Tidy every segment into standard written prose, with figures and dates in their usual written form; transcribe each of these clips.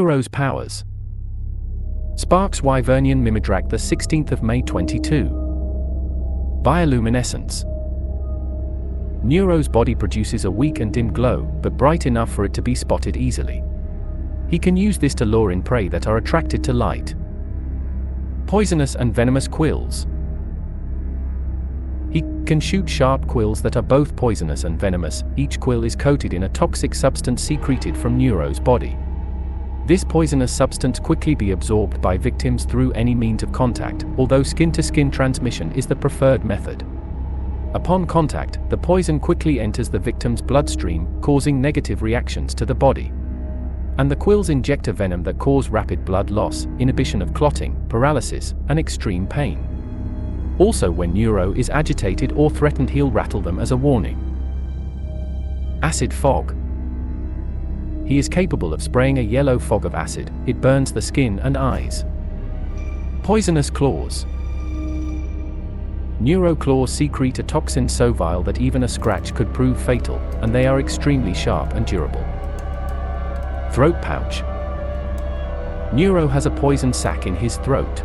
Neuro's powers. Sparks Wyvernian Mimidrak, the 16th of May 22. Bioluminescence. Neuro's body produces a weak and dim glow, but bright enough for it to be spotted easily. He can use this to lure in prey that are attracted to light. Poisonous and venomous quills. He can shoot sharp quills that are both poisonous and venomous. Each quill is coated in a toxic substance secreted from Neuro's body. This poisonous substance quickly be absorbed by victims through any means of contact, although skin-to-skin transmission is the preferred method. Upon contact, the poison quickly enters the victim's bloodstream, causing negative reactions to the body. And the quills inject a venom that cause rapid blood loss, inhibition of clotting, paralysis, and extreme pain. Also, when Neuro is agitated or threatened, he'll rattle them as a warning. Acid fog. He is capable of spraying a yellow fog of acid. It burns the skin and eyes. Poisonous claws. Neuro claws secrete a toxin so vile that even a scratch could prove fatal, and they are extremely sharp and durable. Throat pouch. Neuro has a poison sac in his throat.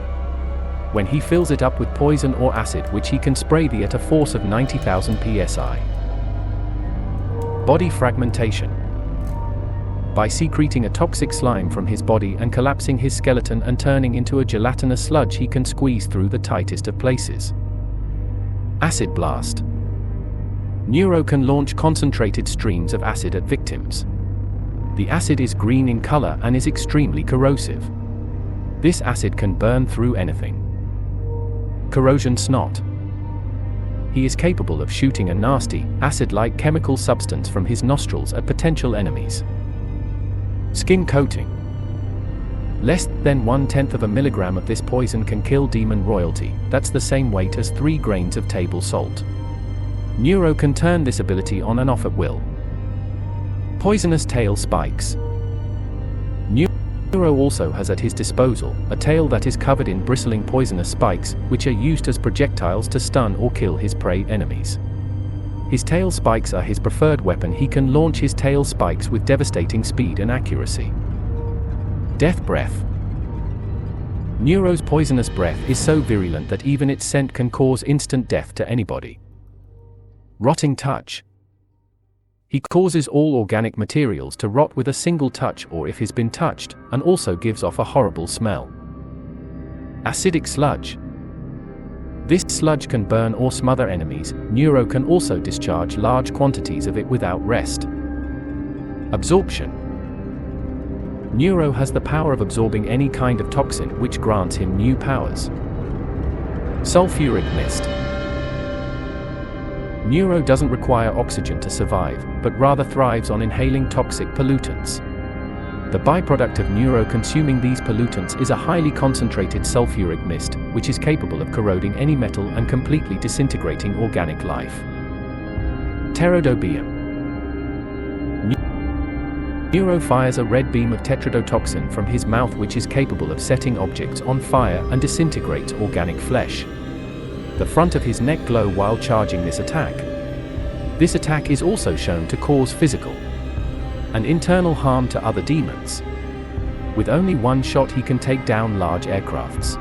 When he fills it up with poison or acid, which he can spray at a force of 90,000 psi. Body fragmentation. By secreting a toxic slime from his body and collapsing his skeleton and turning into a gelatinous sludge, he can squeeze through the tightest of places. Acid blast. Neuro can launch concentrated streams of acid at victims. The acid is green in color and is extremely corrosive. This acid can burn through anything. Corrosion snot. He is capable of shooting a nasty, acid-like chemical substance from his nostrils at potential enemies. Skin coating. Less than 1/10 of a milligram of this poison can kill demon royalty. That's the same weight as 3 grains of table salt. Neuro can turn this ability on and off at will. Poisonous tail spikes. Neuro also has at his disposal a tail that is covered in bristling poisonous spikes, which are used as projectiles to stun or kill his prey enemies. His tail spikes are his preferred weapon. He can launch his tail spikes with devastating speed and accuracy. Death breath. Neuro's poisonous breath is so virulent that even its scent can cause instant death to anybody. Rotting touch. He causes all organic materials to rot with a single touch or if he's been touched, and also gives off a horrible smell. Acidic sludge. This sludge can burn or smother enemies. Neuro can also discharge large quantities of it without rest. Absorption. Neuro has the power of absorbing any kind of toxin, which grants him new powers. Sulfuric mist. Neuro doesn't require oxygen to survive, but rather thrives on inhaling toxic pollutants. The byproduct of Neuro consuming these pollutants is a highly concentrated sulfuric mist, which is capable of corroding any metal and completely disintegrating organic life. Pterodobium. Neuro fires a red beam of tetrodotoxin from his mouth, which is capable of setting objects on fire and disintegrates organic flesh. The front of his neck glow while charging this attack. This attack is also shown to cause physical and internal harm to other demons. With only one shot he can take down large aircrafts.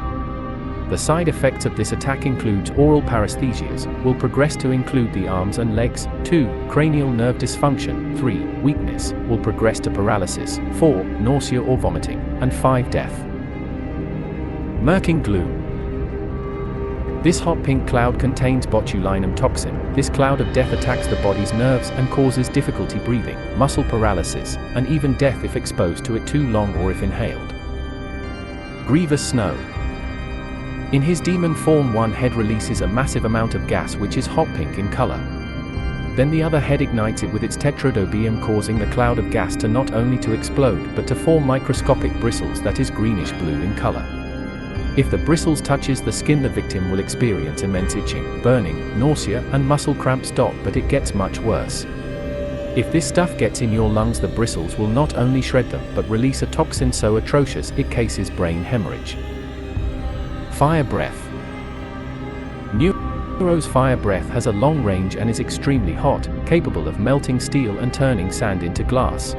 The side effects of this attack includes oral paresthesias, will progress to include the arms and legs, 2. Cranial nerve dysfunction, 3. Weakness, will progress to paralysis, 4. Nausea or vomiting, and 5. Death. Murking gloom. This hot pink cloud contains botulinum toxin. This cloud of death attacks the body's nerves and causes difficulty breathing, muscle paralysis, and even death if exposed to it too long or if inhaled. Grievous snow. In his demon form, one head releases a massive amount of gas which is hot pink in color. Then the other head ignites it with its tetrodobium, causing the cloud of gas to not only to explode but to form microscopic bristles that is greenish blue in color. If the bristles touches the skin, the victim will experience immense itching, burning, nausea, and muscle cramps. But it gets much worse. If this stuff gets in your lungs, the bristles will not only shred them but release a toxin so atrocious it causes brain hemorrhage. Fire breath. Neuro's fire breath has a long range and is extremely hot, capable of melting steel and turning sand into glass.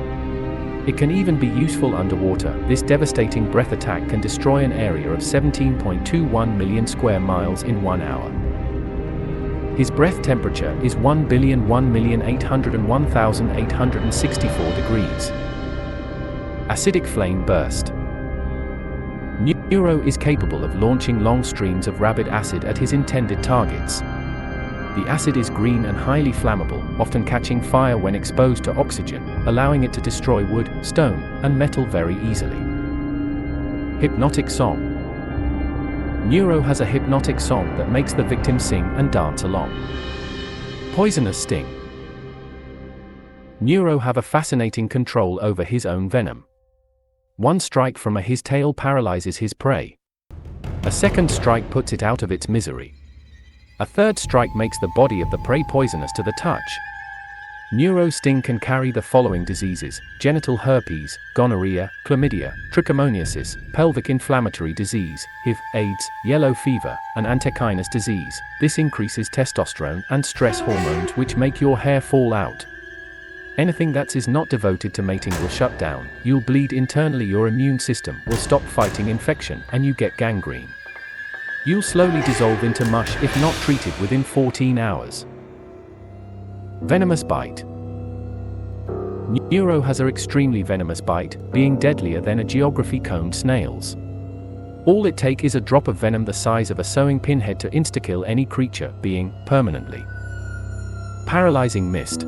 It can even be useful underwater. This devastating breath attack can destroy an area of 17.21 million square miles in 1 hour. His breath temperature is 1,001,801,864 degrees. Acidic flame burst. Neuro is capable of launching long streams of rabid acid at his intended targets. The acid is green and highly flammable, often catching fire when exposed to oxygen, allowing it to destroy wood, stone, and metal very easily. Hypnotic song. Neuro has a hypnotic song that makes the victim sing and dance along. Poisonous sting. Neuro have a fascinating control over his own venom. One strike from his tail paralyzes his prey. A second strike puts it out of its misery. A third strike makes the body of the prey poisonous to the touch. Neuro's sting can carry the following diseases: genital herpes, gonorrhea, chlamydia, trichomoniasis, pelvic inflammatory disease, HIV, AIDS, yellow fever, and antechinus disease. This increases testosterone and stress hormones which make your hair fall out. Anything that is not devoted to mating will shut down, you'll bleed internally, your immune system will stop fighting infection, and you get gangrene. You'll slowly dissolve into mush if not treated within 14 hours. Venomous bite. Neuro has an extremely venomous bite, being deadlier than a geography-coned snail's. All it takes is a drop of venom the size of a sewing pinhead to insta-kill any creature being permanently. Paralyzing mist.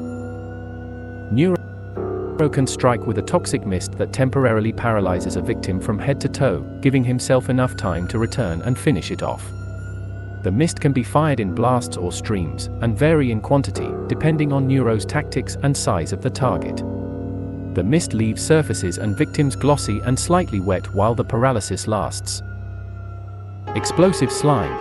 Neuro can strike with a toxic mist that temporarily paralyzes a victim from head to toe, giving himself enough time to return and finish it off. The mist can be fired in blasts or streams, and vary in quantity, depending on Neuro's tactics and size of the target. The mist leaves surfaces and victims glossy and slightly wet while the paralysis lasts. Explosive slime.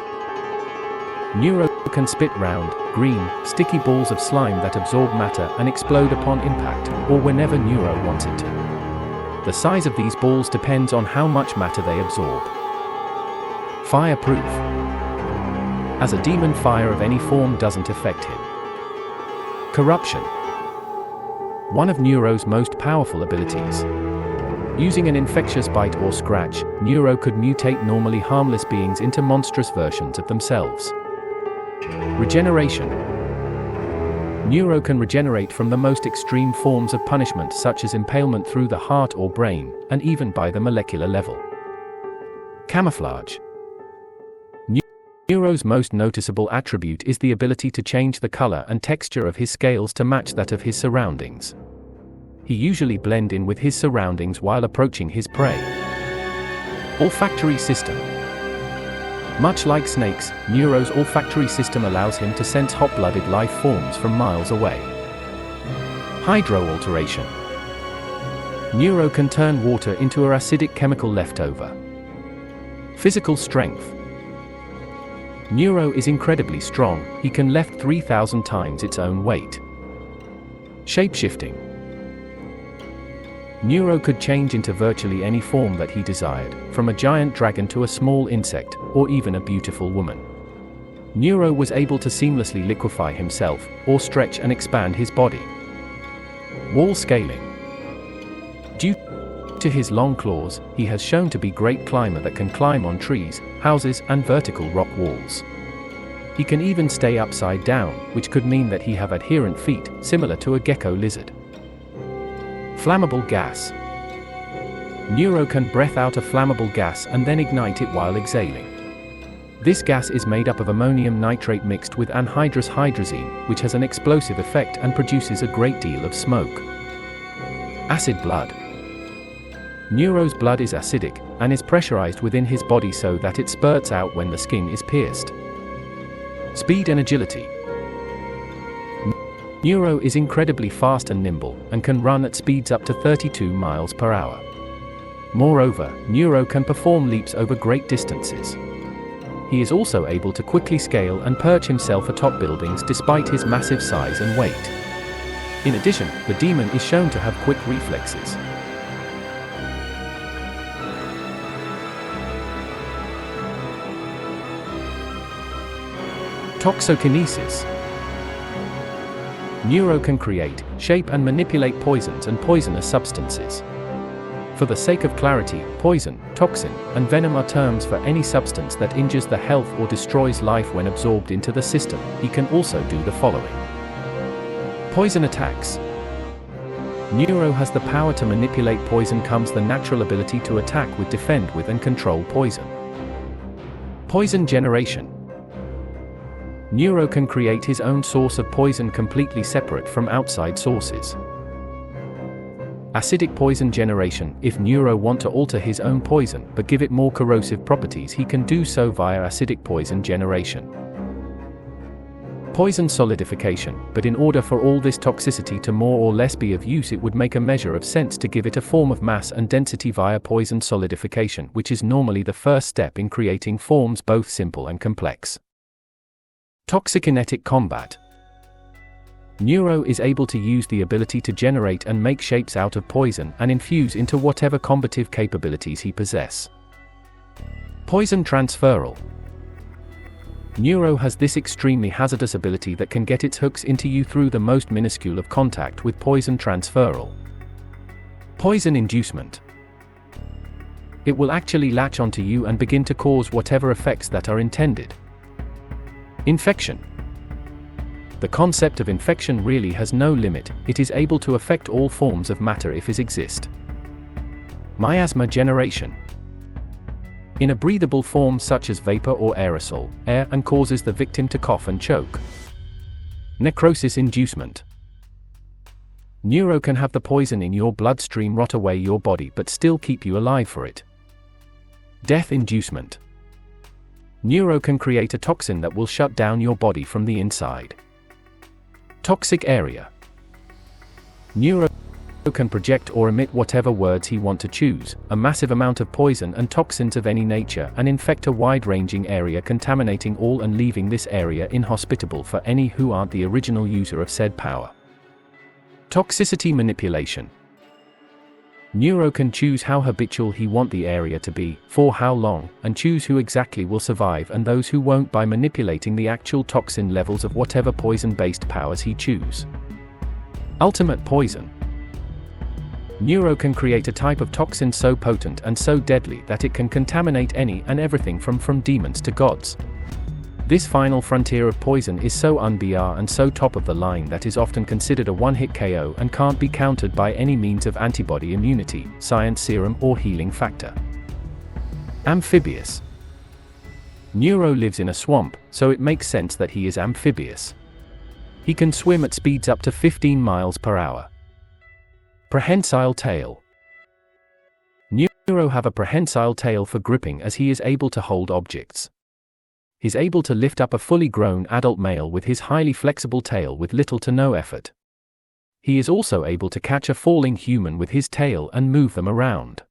Neuro can spit round, green, sticky balls of slime that absorb matter and explode upon impact, or whenever Neuro wants it to. The size of these balls depends on how much matter they absorb. Fireproof. As a demon, fire of any form doesn't affect him. Corruption. One of Neuro's most powerful abilities. Using an infectious bite or scratch, Neuro could mutate normally harmless beings into monstrous versions of themselves. Regeneration. Neuro can regenerate from the most extreme forms of punishment, such as impalement through the heart or brain, and even by the molecular level. Camouflage. Neuro's most noticeable attribute is the ability to change the color and texture of his scales to match that of his surroundings. He usually blends in with his surroundings while approaching his prey. Olfactory system. Much like snakes, Neuro's olfactory system allows him to sense hot-blooded life forms from miles away. Hydroalteration. Neuro can turn water into an acidic chemical leftover. Physical strength. Neuro is incredibly strong, he can lift 3,000 times its own weight. Shape-shifting. Neuro could change into virtually any form that he desired, from a giant dragon to a small insect, or even a beautiful woman. Neuro was able to seamlessly liquefy himself, or stretch and expand his body. Wall scaling. Due to his long claws, he has shown to be a great climber that can climb on trees, houses, and vertical rock walls. He can even stay upside down, which could mean that he have adherent feet, similar to a gecko lizard. Flammable gas. Neuro can breathe out a flammable gas and then ignite it while exhaling. This gas is made up of ammonium nitrate mixed with anhydrous hydrazine, which has an explosive effect and produces a great deal of smoke. Acid blood. Neuro's blood is acidic, and is pressurized within his body so that it spurts out when the skin is pierced. Speed and agility. Neuro is incredibly fast and nimble, and can run at speeds up to 32 miles per hour. Moreover, Neuro can perform leaps over great distances. He is also able to quickly scale and perch himself atop buildings despite his massive size and weight. In addition, the demon is shown to have quick reflexes. Toxokinesis. Neuro can create, shape and manipulate poisons and poisonous substances. For the sake of clarity, poison, toxin, and venom are terms for any substance that injures the health or destroys life when absorbed into the system. He can also do the following. Poison attacks. Neuro has the power to manipulate poison. Comes the natural ability to attack with, defend with and control poison. Poison generation. Neuro can create his own source of poison completely separate from outside sources. Acidic poison generation. If Neuro want to alter his own poison but give it more corrosive properties, he can do so via acidic poison generation. Poison solidification. But in order for all this toxicity to more or less be of use, it would make a measure of sense to give it a form of mass and density via poison solidification, which is normally the first step in creating forms both simple and complex. Toxikinetic combat. Neuro is able to use the ability to generate and make shapes out of poison and infuse into whatever combative capabilities he possess. Poison transferal. Neuro has this extremely hazardous ability that can get its hooks into you through the most minuscule of contact with poison transferal. Poison inducement. It will actually latch onto you and begin to cause whatever effects that are intended. Infection. The concept of infection really has no limit. It is able to affect all forms of matter if it exists. Miasma generation. In a breathable form such as vapor or aerosol, air, and causes the victim to cough and choke. Necrosis inducement. Neuro can have the poison in your bloodstream rot away your body but still keep you alive for it. Death inducement. Neuro can create a toxin that will shut down your body from the inside. Toxic area. Neuro can project or emit whatever words he want to choose, a massive amount of poison and toxins of any nature, and infect a wide-ranging area, contaminating all and leaving this area inhospitable for any who aren't the original user of said power. Toxicity manipulation. Neuro can choose how habitual he want the area to be, for how long, and choose who exactly will survive and those who won't by manipulating the actual toxin levels of whatever poison-based powers he choose. Ultimate poison. Neuro can create a type of toxin so potent and so deadly that it can contaminate any and everything from demons to gods. This final frontier of poison is so unBR and so top of the line that is often considered a one-hit KO and can't be countered by any means of antibody immunity, science serum or healing factor. Amphibious. Neuro lives in a swamp, so it makes sense that he is amphibious. He can swim at speeds up to 15 miles per hour. Prehensile tail. Neuro have a prehensile tail for gripping, as he is able to hold objects. He's able to lift up a fully grown adult male with his highly flexible tail with little to no effort. He is also able to catch a falling human with his tail and move them around.